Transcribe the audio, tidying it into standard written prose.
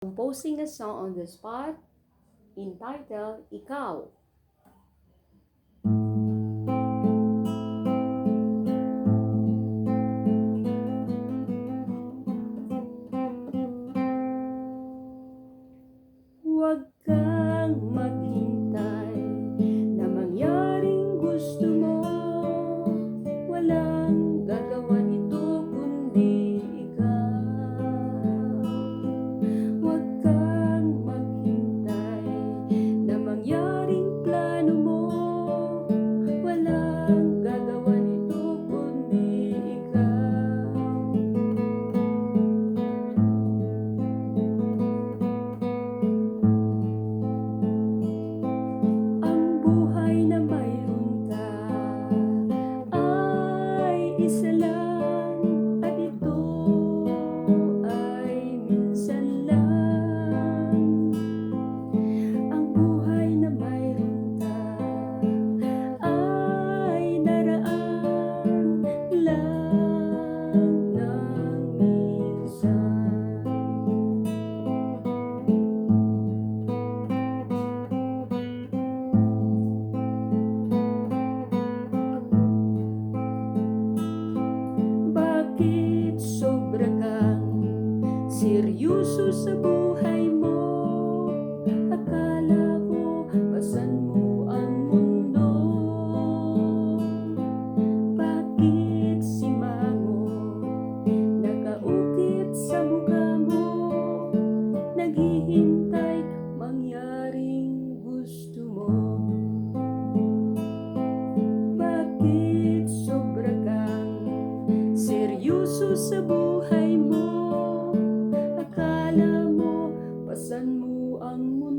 Composing a song on the spot entitled Ikaw. Huwag kang maghintay na mangyaring gusto mo. Walang gagawa nito kundi ikaw. Huwag kang maghintay na mangyaring plano mo. Walang gagawa nito kundi ikaw. Ang buhay na mayroon ka ay isa lang, at ito ay minsan lang. Ang buhay na mayroon ka ay naraan lang ng minsan. Bakit sobra kang seryoso sa buhay mo? Akala ko pasan mo ang mundo. Bakit simango nakaukit sa mukha mo? Naghihintay mangyaring gusto mo. Bakit sobra kang seryoso sa buhay mo? Akala mo pasan mo ang mundo.